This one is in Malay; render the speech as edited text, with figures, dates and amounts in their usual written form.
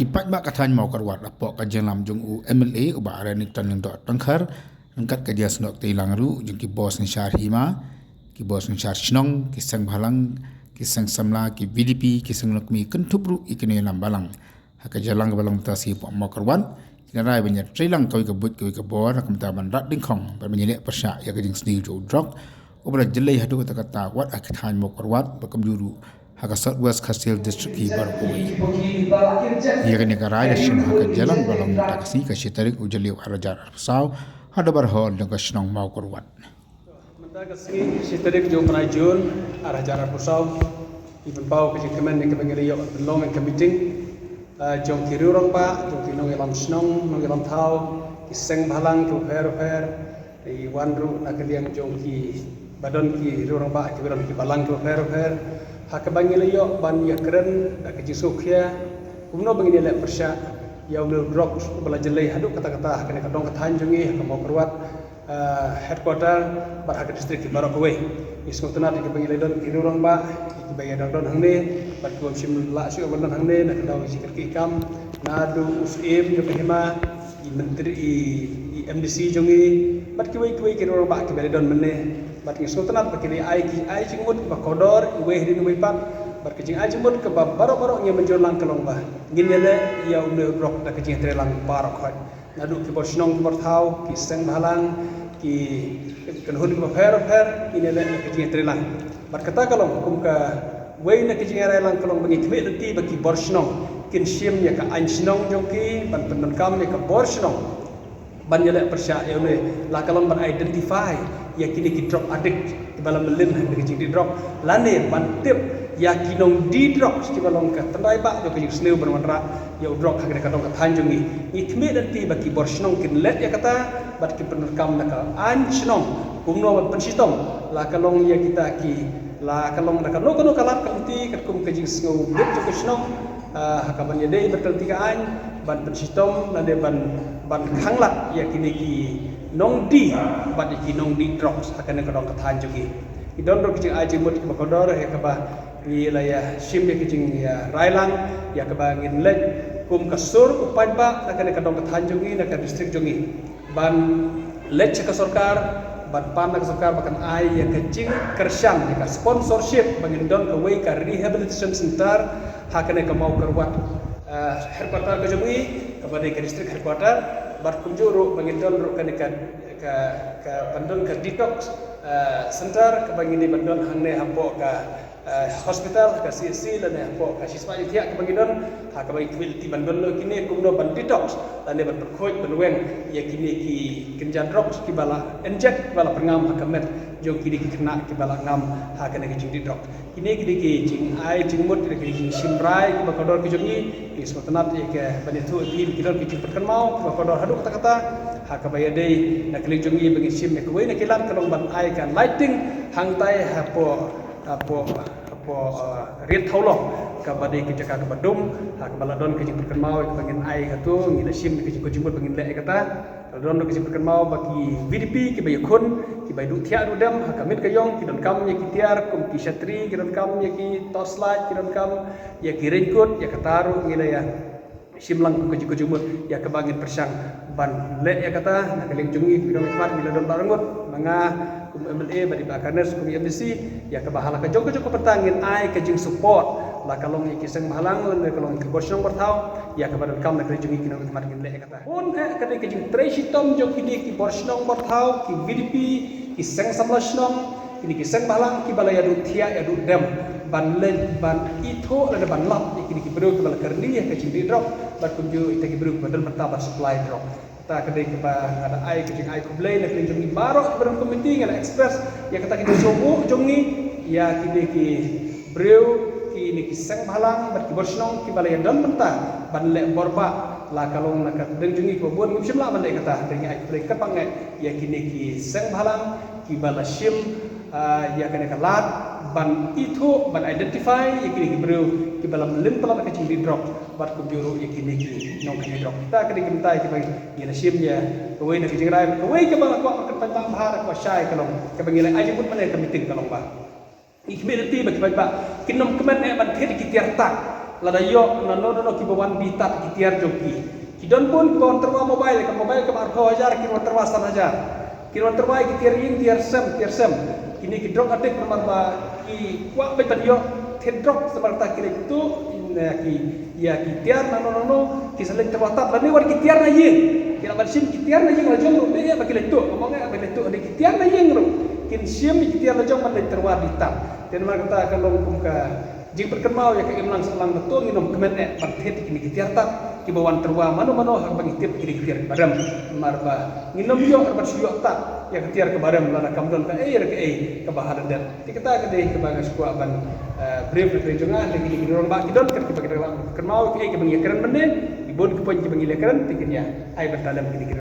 kipat mak katanya mau kerwat lapok kajian lam jung u MLA uba arani tan yang dot tangkar angkat kajian senok tilang ru jung ki bos ni syar hima ki bos ni syar shnong ki sang balang ki sang samla ki VDP ki sang lokmi kentup ru ikene lam balang haka jalang balang mutasi pok mau kerwat kina rai banyak trilang kau ikabut kau ikabor nak minta bandat dingkong bermenyelek persya ya kajing sendiri jo drop ubra jelai hadu kata wat akatanya mau kerwat bakam juru haka Southwest Castle District ki Barakoi. Ia kini kerajaan sim haka jalan balang taksi ke Sitarik ujaliu arajar arsau hada barhol dengan senang mau korwan. Mentagasi Sitarik jom penajun arajar arsau ibu bau ke kemen yang kebangiri yok belong yang meeting jom kiri orang pak jom kiri nong elam senang nong elam tau kiseng balang tu per di wanru nak diam jom ki badan ki orang pak ki balang tu per hak bangile yo ban ya keren dak jisukhya kumno bangile le persya ya ul drop bala jelai hadu kata-kata kena kadong kathanjungi hak mau perwat headquarter bar hak district Barakoi isko tana dik bangile don kirurang ba ki bayan don hangne bat ko sim la syu ban hangne nak daw sikir ki kam nadu usim jo kehima i menteri i MDC jongi bat ki wai kirurang ba ki bayan don menne bat ki sultanat bakili ai jingmut ba kodor we hidin we pat bat ki jing ai jingmut ke ba baro nge menjolang kelong ba ginele ya une rok da ki jing trelang barok hot nadu ki bor snong ki bor thau ki seng balang ki kenhun ki fer ginele ki jing trelang bat kata kalong kum ka we na ki jing relang kelong bangi kme leti ba ki bor snong kin sim ya ka an snong joki ban pendan kam ya ka bor snong ban yele persya ya une la kalong ban identify ya kini ki drop adik di balam melin hang ki di drop lane mantip ya kinong di drop ki balong ka tandai ba jo ki sneu bermanra ya drop hang ka dong ka thanjungi ikme dan ti ba ki borsnong kin let ya kata bat ki penerkam na ka an snong kumno ban pensitong la kalong ya kita ki la kalong na ka no kalat ka uti ka kum ka jing sneu dit jo ki snong hakaban ya dei betul tiga an ban pensitong lade ban khanglat ya kini ki nong di bat iki nong di drops akan kadang kathan jogi idon ro kijing aji mut ke bakodor he kaba ri laya sim de kijing ya railang ya kaba ngin lek kum kasur upan ba akan kadang kathan jogi na ka district jogi ban lek ke sarkar ban pan ke sarkar bakan ai ya kecing kersyang ya sponsorship bangin don ke way ka rehabilitation center hakane ka mau kerwat headquarter ke jogi kepada ke district headquarter bar kunjuru bangindon ro ka bandon ka detox center ka bangini bandon hangne hampo ka hospital ka CSC lan hampo ka siswa itia ka bangindon ha ka bang ti bandon lo kini kumno ban detox lan ban perkhoi banweng ya kini ki kenjan drops ki bala inject bala pengam ha kamet jong kini ki kena ki bala ngam ha kana ki jing detox kini ki jing ai jing mut ki jing simrai ki bakodor ki jongi ki smatanat ya ke banitu ki kidon ki perkan mau ki bakodor hadu kata-kata ha ka bayadei na kli jongi bagi sim ne kuwe na kilan kalong ban ai kan lighting hangtai hapo rit thaulo ka badai ki jaka ka badum ha ka baladon ki perkan mau ki bangin ai hatu ngi na sim ki jing mut bangin le kata don ki perkan mau bagi VDP ki bayakun ki bay du thia du dam ha kamit kayong ki don kam ye ki tiar kum ki shatri ki don kam ye ki toslight ki don kam ye ki raincoat ya kataru ngila ya simlang ko jumut ya kebangin persang ban le ya kata na kaling jungi ki don mat bila don barangut manga kum MLA badi bakanes kum MDC ya kebahala ka joko petangin ai ka jing support la kalong ye kiseng mahalang lan kalong ki borsong bertau ya kebadan kam na kaling jungi ki don mat le kata pun ka ka jing tresitom jo ki ki borsong bertau ki VDP ki seng samlasnong ini kiseng balang ki balaya du thia ya du dem ban len ban itho la ban lap ini ki bro ki bal kerni ya ka jing drop ban kunju ite ki bro badal bertambah supply drop ta kedai ke ba ada ai ke jing ai kublai la ki jing barok barang komiti ngala express ya kata ki sobu jongi ya ki bro ki ini kiseng balang ban ki borsnong ki balaya dan mentah ban le borba la kalong nak deng jungi ko bon ngim simla ban le kata deng ai kublai ka pangai ya kini ki seng balang ki bala sim ya kena kalat ban itu ban identify ya kini bro ki balam lim pala ka cing di drop bat ku juru ya kini ki nong kini drop ta kini kita ki bang ya sim ya kawai na ki jing rai kawai ke bala ko ka pa bahar ko syai kalong ka bang ile aje pun mana ka meeting kalong ba ikme ti ba ki ba kinom kemen ban the ki tiar tak ladayo no kibawan bitat kitiar joki kidon pun kibawan terwa mobile ke marko hajar kibawan terwa san hajar kibawan terwa kitiar in tiar sem kini kidrok adik nomor ba ki kwa betan yo tedrok seperti kira itu ki ya kitiar no ki selek terwatat lani war kitiar na yeng kira bersim kitiar na yeng la jong be ya bagi letu ngomongnya bagi letu ada kitiar na yeng ro kin sim kitiar na jong man terwa bitat dan mar kata akan longkum ka jing perkenal ya ke imlan selang betul nginom kemen partet kini kitiar tak kibawan terwa mano hak bagi tip kini kitiar baram marba nginom yo arba suyo tak ya ketiar ke baram lana kamdon ka ke bahadan dan kita ke deh ke bagas ku aban brief rejongan lagi di dorong ba kidon ke bagi dalam kenal ke bagi keren mene ibon ke pon ke bagi keren tikinya ai berdalam kini